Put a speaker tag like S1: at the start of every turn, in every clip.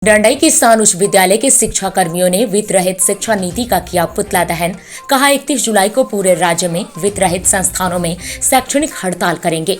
S1: डंडई किसान उच्च विद्यालय के शिक्षा कर्मियों ने वित्त रहित शिक्षा नीति का किया पुतला दहन। कहा 31 जुलाई को पूरे राज्य में वित्त रहित संस्थानों में शैक्षणिक हड़ताल करेंगे।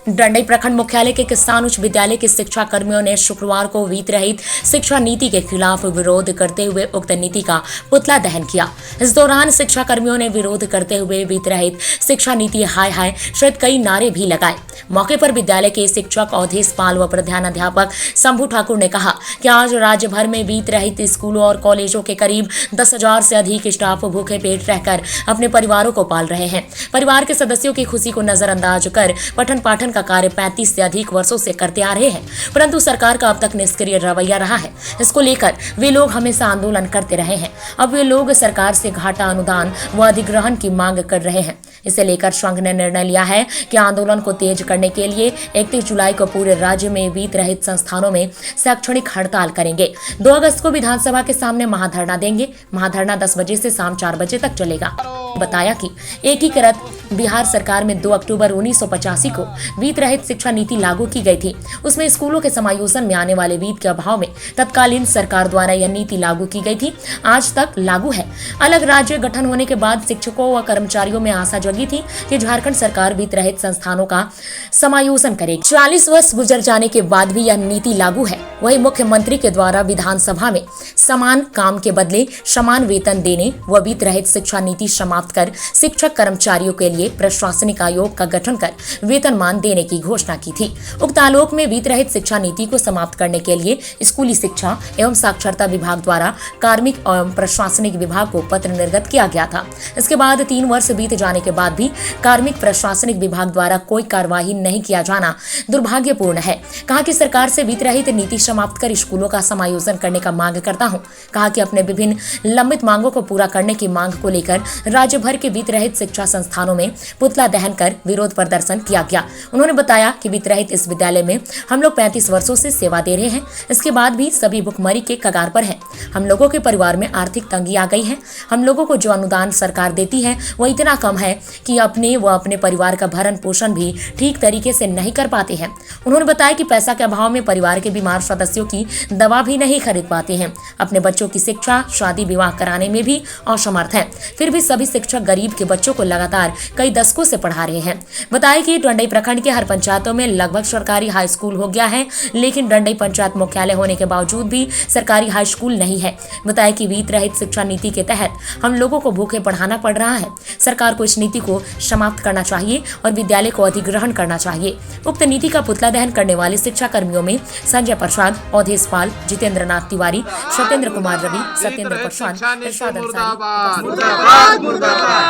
S1: डंडई प्रखंड मुख्यालय के किसान उच्च विद्यालय के शिक्षा कर्मियों ने शुक्रवार को वित्त रहित शिक्षा नीति के खिलाफ विरोध करते हुए उक्त नीति का पुतला दहन किया। इस दौरान शिक्षा कर्मियों ने विरोध करते हुए वित्त रहित शिक्षा नीति हाय हाय सहित कई नारे भी लगाए। मौके पर विद्यालय के शिक्षक अवधेश पाल व प्रधानाध्यापक शंभू ठाकुर ने कहा कि आज राज्य भर में वित्त रहित स्कूलों और कॉलेजों के करीब 10,000 से अधिक स्टाफ भूखे पेट रहकर अपने परिवारों को पाल रहे हैं। परिवार के सदस्यों की खुशी को नजरअंदाज कर पठन पाठन का कार्य 35 से अधिक वर्षों से करते आ रहे हैं, परंतु सरकार का अब तक निष्क्रिय रवैया रहा है। इसको लेकर वे लोग हमेशा आंदोलन करते रहे हैं। अब वे लोग सरकार से घाटा अनुदान व अधिग्रहण की मांग कर रहे हैं। इसे लेकर संघ ने निर्णय लिया है कि आंदोलन को तेज करने के लिए 31 जुलाई को पूरे राज्य में वित्त रहित संस्थानों में शैक्षणिक हड़ताल करेंगे। 2 अगस्त को विधानसभा के सामने महाधरना देंगे। महाधरना 10 बजे से शाम 4 बजे तक चलेगा। बताया कि एकीकृत बिहार सरकार में 2 अक्टूबर 1985 को वित्त रहित शिक्षा नीति लागू की गई थी। उसमें स्कूलों के समायोजन में आने वाले वित्त के अभाव में तत्कालीन सरकार द्वारा यह नीति लागू की गई थी। आज तक लागू है। अलग राज्य गठन होने के बाद शिक्षकों व कर्मचारियों में आशा जगी थी कि झारखंड सरकार वित्त रहित संस्थानों का समायोजन करेगी। 40 वर्ष गुजर जाने के बाद भी यह नीति लागू है। वही मुख्यमंत्री के द्वारा विधानसभा में समान काम के बदले समान वेतन देने व वित्त रहित शिक्षा नीति समाप्त कर शिक्षक कर्मचारियों के लिए प्रशासनिक आयोग का गठन कर वेतनमान देने की घोषणा की थी। उक्त आलोक में वित्त रहित शिक्षा नीति को समाप्त करने के लिए स्कूली शिक्षा एवं साक्षरता विभाग द्वारा कार्मिक एवं प्रशासनिक विभाग को पत्र निर्गत किया गया था। इसके बाद 3 वर्ष बीत जाने के बाद भी कार्मिक प्रशासनिक विभाग द्वारा कोई कार्यवाही नहीं किया जाना दुर्भाग्यपूर्ण है। कहा कि सरकार से वित्त रहित नीति समाप्त कर स्कूलों का समायोजन करने का मांग करता हूं। कहा कि अपने विभिन्न लंबित मांगों को पूरा करने की मांग को लेकर राज्य भर के वित्त रहित शिक्षा संस्थानों में पुतला दहन कर विरोध प्रदर्शन किया गया। उन्होंने बताया कि वित्त रहित इस विद्यालय में हम लोग 35 वर्षों से सेवा दे रहे हैं। इसके बाद भी सभी भुखमरी के कगार पर हैं। हम लोगों के परिवार में आर्थिक तंगी आ गई है। हम लोगों को जो अनुदान सरकार देती है वह इतना कम है कि अपने व अपने परिवार का भरण पोषण भी ठीक तरीके से नहीं कर पाते हैं। उन्होंने बताया कि पैसा के अभाव में परिवार के बीमार सदस्यों की दवा भी नहीं खरीद पाते हैं। अपने बच्चों की शिक्षा शादी विवाह कराने में भी असमर्थ हैं। फिर भी सभी शिक्षक गरीब के बच्चों को लगातार कई दशकों से पढ़ा रहे हैं। बताया कि डंडई प्रखंड के हर पंचायतों में लगभग सरकारी हाई स्कूल हो गया है, लेकिन डंडई पंचायत मुख्यालय होने के बावजूद भी सरकारी हाई स्कूल नहीं है। बताया कि वित्त रहित शिक्षा नीति के तहत हम लोगों को भूखे पढ़ाना पड़ रहा है। सरकार को इस नीति को समाप्त करना चाहिए और विद्यालय को अधिग्रहण करना चाहिए। उक्त नीति का पुतला दहन करने वाले शिक्षा कर्मियों में संजय प्रसाद, अवधेश पाल, जितेंद्र नाथ तिवारी, सत्येंद्र कुमार रवि, सत्येंद्र प्रसाद, इरशाद अंसारी।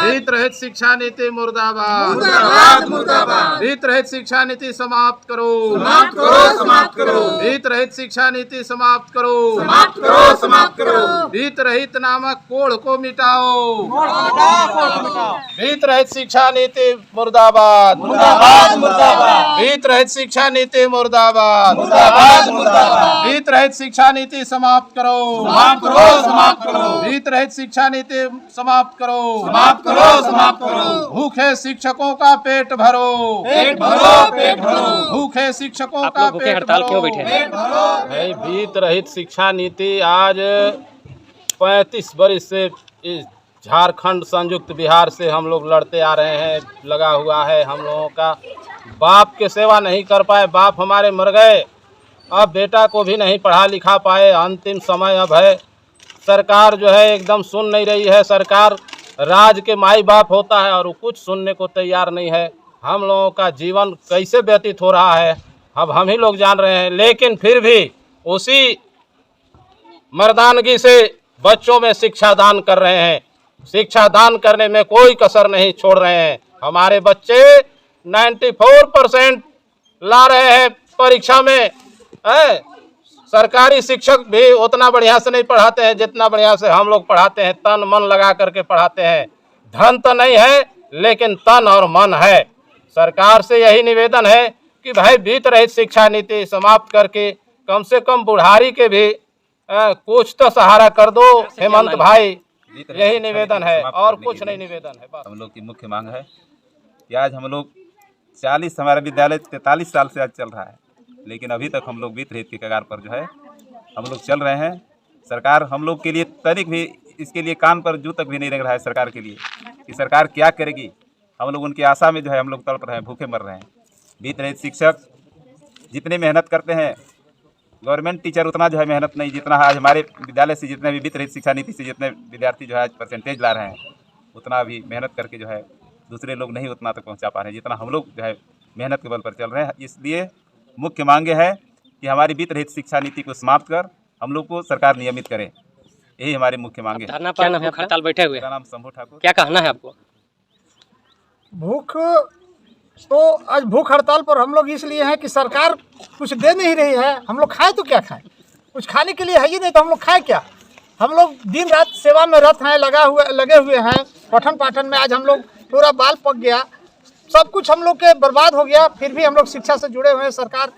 S2: वित्त रहित शिक्षा नीति मुर्दाबाद, वित्त रहित शिक्षा नीति समाप्त करो,
S3: समाप्त करो।
S2: वित्त रहित शिक्षा नीति समाप्त करो,
S3: समाप्त करो।
S2: वित्त रहित नामक कोड को मिटाओ, वित्त रहित शिक्षा नीति मुर्दाबाद, वित्त रहित शिक्षा नीति मुर्दाबाद, वित्त रहित शिक्षा नीति समाप्त करो,
S3: समाप्त करो।
S2: वित्त रहित शिक्षा नीति समाप्त करो,
S3: समाप्त करो।
S2: भूखे शिक्षकों का पेट भरो,
S3: पेट भरो।
S2: भूखे शिक्षकों का पेट भरो।
S4: भाई वित्त रहित शिक्षा नीति आज 35 वर्ष से इस झारखंड संयुक्त बिहार से हम लोग लड़ते आ रहे हैं। लगा हुआ है हम लोगों का। बाप के सेवा नहीं कर पाए, बाप हमारे मर गए, अब बेटा को भी नहीं पढ़ा लिखा पाए। अंतिम समय अब है। सरकार जो है एकदम सुन नहीं रही है। सरकार राज के माई बाप होता है और वो कुछ सुनने को तैयार नहीं है। हम लोगों का जीवन कैसे व्यतीत हो रहा है अब हम ही लोग जान रहे हैं, लेकिन फिर भी उसी मर्दानगी से बच्चों में शिक्षा दान कर रहे हैं। शिक्षा दान करने में कोई कसर नहीं छोड़ रहे हैं। हमारे बच्चे 94% ला रहे हैं परीक्षा में। सरकारी शिक्षक भी उतना बढ़िया से नहीं पढ़ाते हैं जितना बढ़िया से हम लोग पढ़ाते हैं। तन मन लगा करके पढ़ाते हैं। धन तो नहीं है लेकिन तन और मन है। सरकार से यही निवेदन है कि भाई वित्त रहित शिक्षा नीति समाप्त करके कम से कम बुढ़ारी के भी कुछ तो सहारा कर दो हेमंत भाई। यही निवेदन है और कुछ नहीं निवेदन है।
S3: हम लोग की मुख्य मांग है कि आज हम लोग हमारा विद्यालय 43 साल से आज चल रहा है, लेकिन अभी तक हम लोग वित्त रहित के कगार पर जो है हम लोग चल रहे हैं। सरकार हम लोग के लिए तनिक भी इसके लिए कान पर जू तक भी नहीं रख रहा है सरकार के लिए कि सरकार क्या करेगी। हम लोग उनकी आशा में जो है हम लोग तड़प रहे हैं, भूखे मर रहे हैं। वित्त रहित शिक्षक जितने मेहनत करते हैं, गवर्नमेंट टीचर उतना जो है मेहनत नहीं, जितना आज हमारे विद्यालय से जितने भी वित्त रहित शिक्षा नीति से जितने विद्यार्थी जो है आज परसेंटेज ला रहे हैं, उतना भी मेहनत करके जो है दूसरे लोग नहीं उतना तक पहुंचा पा रहे हैं जितना हम लोग जो है मेहनत के बल पर चल रहे हैं। इसलिए मुख्य मांगे है कि हमारी वित्त रहित शिक्षा नीति को समाप्त कर हम लोग को सरकार नियमित करे, यही हमारी मुख्य मांगे है।
S5: धरना पर भूख हड़ताल बैठे हुए,
S3: मेरा नाम शंभू ठाकुर।
S5: क्या कहना है आपको?
S6: भूख तो आज भूख हड़ताल पर हम लोग इसलिए हैं कि सरकार कुछ दे नहीं रही है। हम लोग खाएं तो क्या खाएं, कुछ खाने के लिए है ही नहीं तो हम लोग खाएं क्या। हम लोग दिन रात सेवा में रत हैं, लगे हुए हैं। पठन पाठन में आज हम लोग पूरा बाल पक गया, सब कुछ हम लोग के बर्बाद हो गया। फिर भी हम लोग शिक्षा से जुड़े हुए हैं। सरकार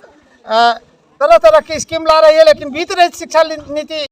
S6: तरह तरह की स्कीम ला रही है, लेकिन वित्त रहित शिक्षा नीति